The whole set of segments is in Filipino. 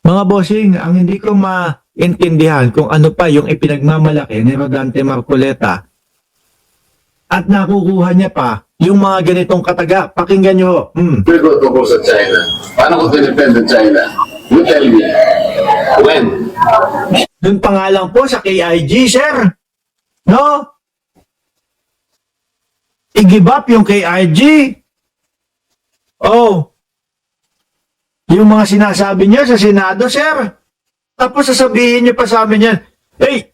Mga bossing, ang hindi ko maintindihan kung ano pa yung ipinagmamalaki ni Rodante Marcoleta at nakukuha niya pa yung mga ganitong kataga. Pakinggan nyo. Trigger tungkol sa China. Paano ko dinepend ng China? You tell me. When? Doon pa nga lang po sa KIG, sir. No? I-give up yung KIG. Oh. Yung mga sinasabi niya sa Senado, sir. Tapos sasabihin niyo pa sa amin yan, hey,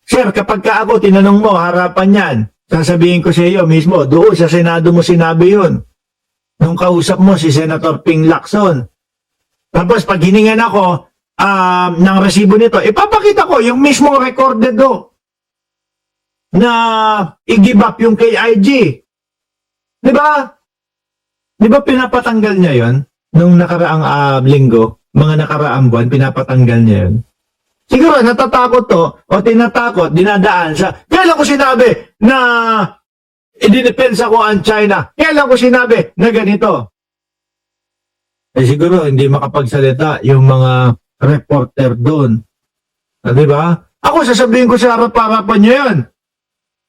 sir, kapag ka ako tinanong mo, harapan yan, sasabihin ko sa iyo mismo, doon sa Senado mo sinabi yun. Nung kausap mo si Senator Ping Lacson. Tapos pag hiningan ako ng resibo nito, ipapakita ko yung mismo recorded do na i-give up yung KIG. Di ba? Di ba pinapatanggal niya yon nung nakaraang linggo, mga nakaraang buwan, pinapatanggal niya yun? Siguro natatakot to o tinatakot, dinadaan sa, kailan ko sinabi na ididepensa ko ang China? Kailan ko sinabi na ganito? Eh siguro hindi makapagsalita yung mga reporter doon. Di ba? Ako sasabihin ko sa harap-harapan niyo yan.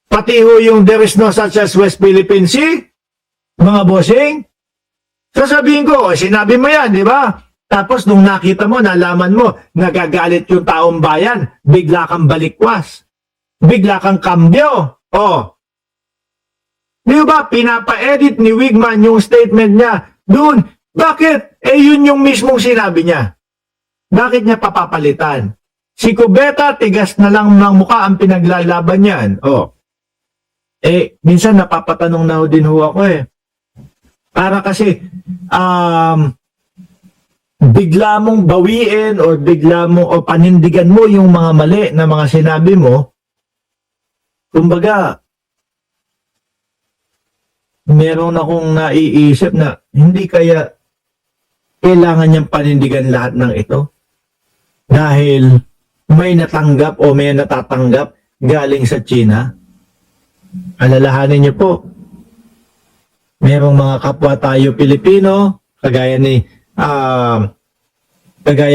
Pati ho yung there is no such as West Philippine Sea, mga bossing. Sasabihin ko, sinabi mo yan, di ba? Tapos nung nakita mo, nalaman mo, nagagalit yung taong bayan, bigla kang balikwas. Bigla kang kambyo. Oh. Di ba, pinapa-edit ni Wigman yung statement niya. Doon, bakit? Eh yun yung mismong sinabi niya. Bakit niya papapalitan? Si Cubeta, tigas na lang ng mukha ang pinaglalaban niyan. Oh. Eh, minsan napapatanong na din ho ako eh. Para kasi, bigla mong bawiin o bigla mong o panindigan mo yung mga mali na mga sinabi mo, kumbaga, meron akong naiisip na hindi kaya kailangan niyang panindigan lahat ng ito dahil may natanggap o may natatanggap galing sa China. Alalahanin niyo po, merong mga kapwa tayo Pilipino, kagaya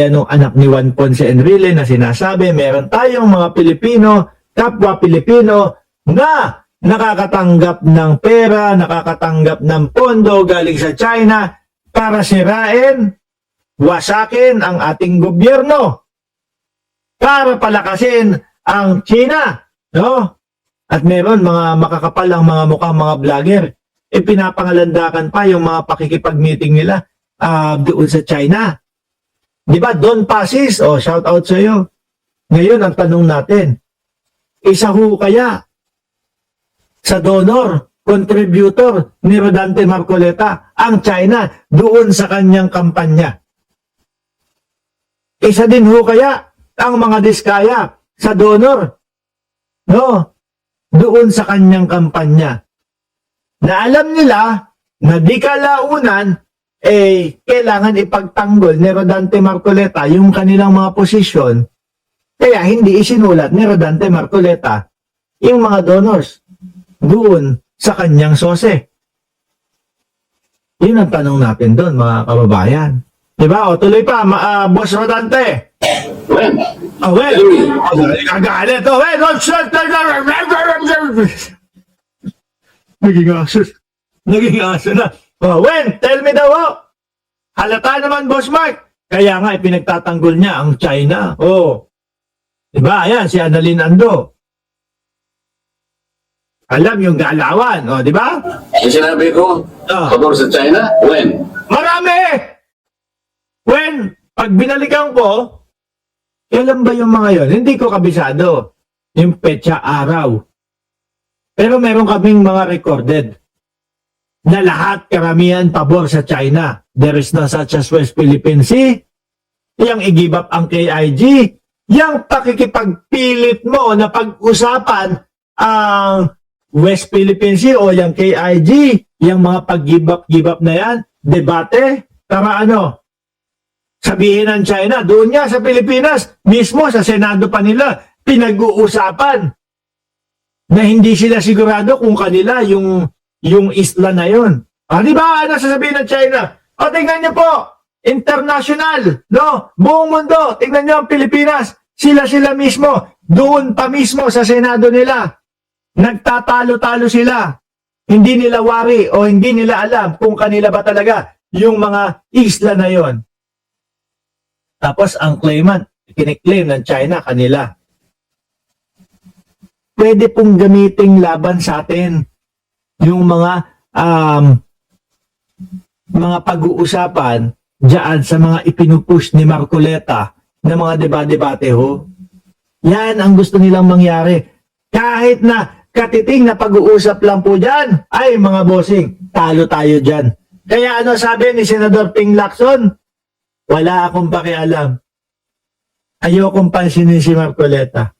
nung anak ni Juan Ponce Enrile na sinasabi, meron tayong mga Pilipino, kapwa Pilipino na nakakatanggap ng pera, nakakatanggap ng pondo galing sa China para sirain, wasakin ang ating gobyerno, para palakasin ang China, no? At meron mga makakapal ang mga mukhang mga vlogger, pinapangalandakan pa yung mga pakikipag-meeting nila doon sa China. Di ba? Don Pasis, shout out sa iyo. Ngayon, ang tanong natin, isa ho kaya sa donor, contributor ni Rodante Marcoleta ang China doon sa kanyang kampanya? Isa din ho kaya ang mga diskaya sa donor, no? Doon sa kanyang kampanya? Na alam nila na di kalaunan, kailangan ipagtanggol ni Rodante Marcoleta yung kanilang mga posisyon, kaya hindi isinulat ni Rodante Marcoleta yung mga donors doon sa kanyang sose. Yun ang tanong natin doon, mga kababayan. Diba? O tuloy pa, Boss Rodante. When? Well, kagalit. Naging aso na. When? Tell me daw. Halata naman, Boss Mark. Kaya nga, pinagtatanggol niya ang China. Diba? Ayan, si Annalyn Ando. Alam yung galawan. Diba? Yung sinabi ko, pabor sa China? When? Marami! When? Pag binalikan ko, kailan ba yung mga yon? Hindi ko kabisado. Yung petsa araw. Pero meron kaming mga recorded na lahat karamihan pabor sa China. There is no such as West Philippine Sea. Yang i-give up ang KIG. Yang pakikipagpilit mo na pag-usapan ang West Philippine Sea o yung KIG. Yang mga pag-give up na yan. Debate. Tara sabihin ng China, doon nga sa Pilipinas, mismo sa Senado pa nila, pinag-uusapan na hindi sila sigurado kung kanila yung isla na yon. Di ba? Ano sasabihin ng China? Tingnan niyo po, international, no? Buong mundo, tingnan nyo ang Pilipinas, sila mismo, doon pa mismo sa Senado nila, nagtatalo-talo sila. Hindi nila wari o hindi nila alam kung kanila ba talaga yung mga isla na yon. Tapos ang claimant, kiniklaim ng China kanila. Pwede pong gamiting laban sa atin yung mga pag-uusapan diyan sa mga ipinupush ni Marcoleta na mga debate-debate ho. Yan ang gusto nilang mangyari. Kahit na katiting na pag-uusap lang po diyan, ay mga bossing, talo tayo diyan. Kaya ano sabi ni Senador Ping Lacson? Wala akong pakialam. Ayokong pansinin si Marcoleta.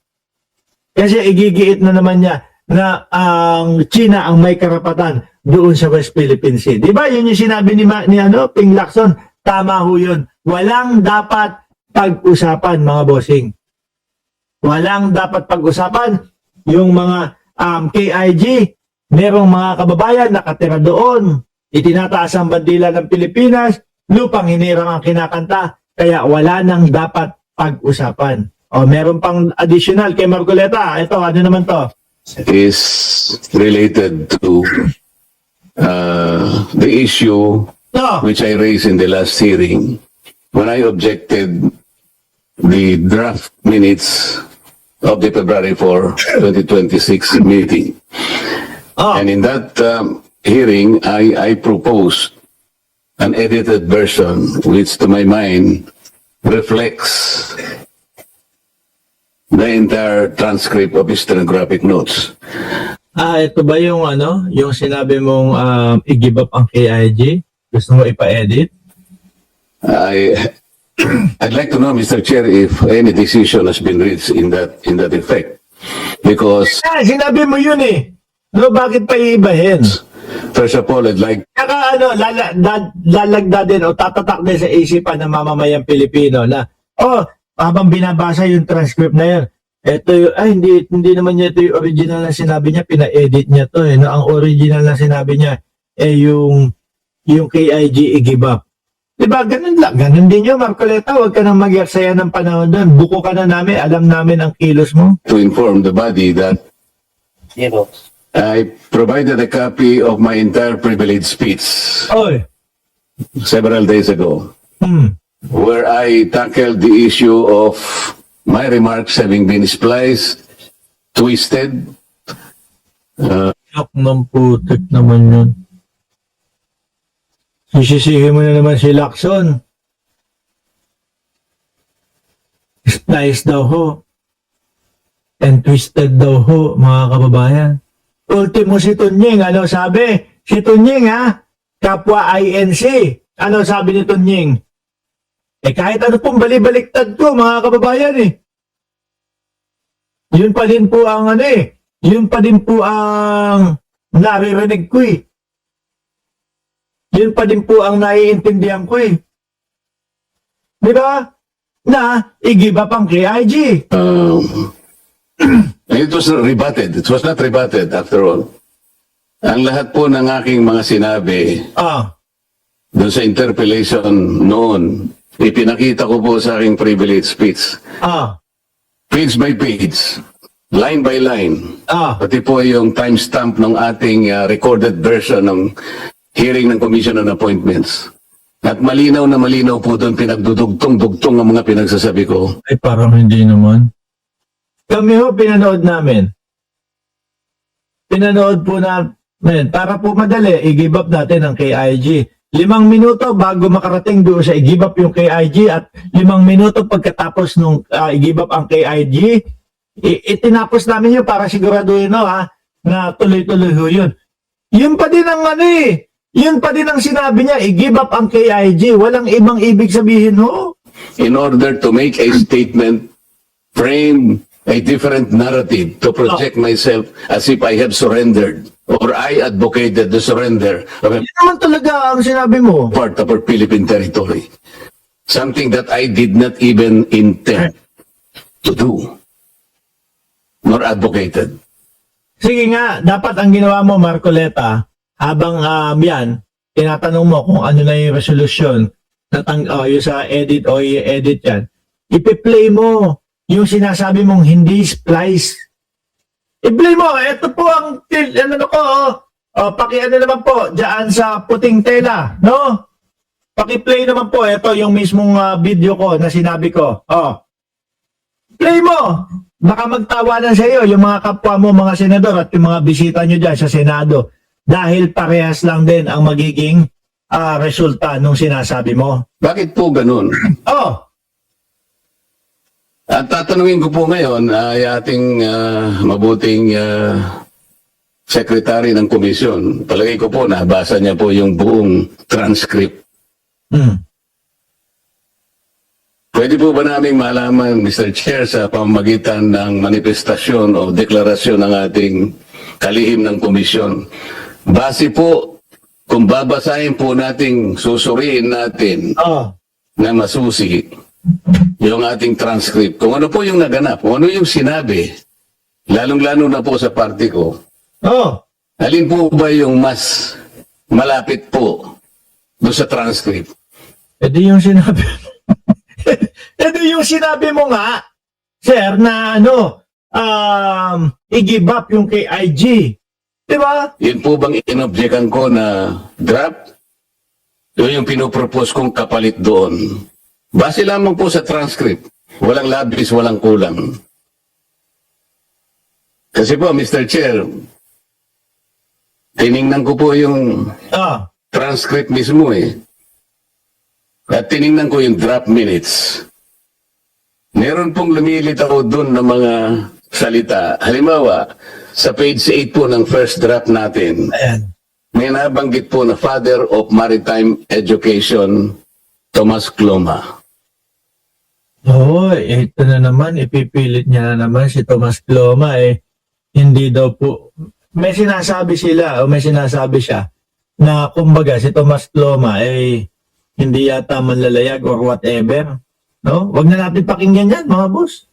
Kasi igigiit na naman niya na ang China ang may karapatan doon sa West Philippine Sea. Di ba? Yun yung sinabi ni Ping Lacson. Tama ho yun. Walang dapat pag-usapan, mga bossing. Walang dapat pag-usapan. Yung mga KIG, merong mga kababayan nakatira doon. Itinataas ang bandila ng Pilipinas. Lupang hinirang ang kinakanta. Kaya wala nang dapat pag-usapan. O, meron pang additional kay Marcoleta. Ito, ano naman to? Is related to the issue No. which I raised in the last hearing when I objected the draft minutes of the February 4, 2026 meeting. Oh. And in that hearing, I proposed an edited version which to my mind reflects the entire transcript of his stenographic notes. Ito ba yung yung sinabi mong i-give up ang KIG? Gusto mo ipa-edit? I'd like to know, Mr. Chair, if any decision has been reached in that effect. Because Sinabi mo yun eh. No, bakit pa iibahin? first of all, I'd like Saka lalagda din o tatatak din sa isipan ng mamamayang Pilipino na, habang binabasa yung transcript na yun, ito yung, hindi naman niya ito yung original na sinabi niya, pina-edit niya to eh. No? Ang original na sinabi niya, yung KIG i-give up. Diba, ganun lang. Ganun din yun, Marcoleta. Huwag ka nang mag-aksaya ng panahon doon. Buko ka na namin. Alam namin ang kilos mo. to inform the body that I provided a copy of my entire privilege speech Oy. several days ago, where I tackled the issue of my remarks having been spliced, twisted, Yak ng putik naman yun. Sisisihin mo na naman si Lacson. Splice daw ho. And twisted daw ho, mga kababayan. Ultimo si Tunying, ano sabi? Si Tunying kapwa INC. Ano sabi ni Tunying? Kahit ano pong balibaliktad ko, mga kababayan Yun pa din po ang yun pa din po ang naririnig ko Yun pa din po ang naiintindihan ko Di ba? Na i-give up ang KIG. it was not rebutted. It was not rebutted after all. Ang lahat po ng aking mga sinabi doon sa interpellation noon, ipinakita ko po sa aking privilege speech. Page by page, line by line. Pati po yung timestamp ng ating recorded version ng hearing ng Commission on Appointments. At malinaw na malinaw po doon pinagdudugtong-dugtong ang mga pinagsasabi ko. Ay, parang hindi naman. Kami ho, pinanood namin. Pinanood po namin. Para po madali, i-give up natin ang KIG. 5 minuto bago makarating doon sa i-give up yung KIG at 5 minuto pagkatapos nung i-give up ang KIG, itinapos namin yun para siguraduhin na tuloy-tuloy ho yun. Yun pa din ang yun pa din ang sinabi niya, i-give up ang KIG. Walang ibang ibig sabihin ho. In order to make a statement, frame a different narrative to project myself as if I have surrendered or I advocated the surrender of a Yun naman talaga ang sinabi mo. part of our Philippine territory. Something that I did not even intend to do, nor advocated. Sige nga, dapat ang ginawa mo, Marcoleta, habang yan, tinatanong mo kung ano na yung resolusyon yung sa edit o i-edit yan, ipi-play mo yung sinasabi mong hindi splice. I-play mo, ito po ang paki-ano naman po, dyan sa puting tela, no? Paki-play naman po, ito yung mismong video ko na sinabi ko. Play mo! Baka magtawanan sa iyo yung mga kapwa mo, mga senador at yung mga bisita nyo dyan sa Senado. Dahil parehas lang din ang magiging resulta nung sinasabi mo. Bakit po ganun? At tatanungin ko po ngayon ay ating mabuting secretary ng komisyon. Palagay ko po nabasa niya po yung buong transcript. Pwede po ba naming malaman, Mr. Chair, sa pamamagitan ng manifestasyon o deklarasyon ng ating kalihim ng komisyon? Base po, kung babasahin po nating, susuriin natin na masusi yung ating transcript. Kung ano po yung naganap, kung ano yung sinabi, lalong-lalo na po sa party ko, alin po ba yung mas malapit po doon sa transcript? Edi yung sinabi edi yung sinabi mo nga, sir, na i-give up yung kay IG. Diba? Yun po bang inobjekan ko na draft? Yun yung pinopropose kong kapalit doon. Base lamang po sa transcript. Walang labis, walang kulang. Kasi po, Mr. Chair, tiningnan ko po yung transcript mismo eh. At tiningnan ko yung draft minutes. Meron pong lumilitaw doon ng mga salita. Halimbawa, sa page 8 po ng first draft natin, may nabanggit po na Father of Maritime Education, Tomas Cloma. Ito na naman, ipipilit niya na naman si Tomas Cloma hindi daw po, may sinasabi sila o may sinasabi siya na kumbaga si Tomas Cloma hindi yata manlalayag or whatever. No? Wag na natin pakinggan yan, mga boss.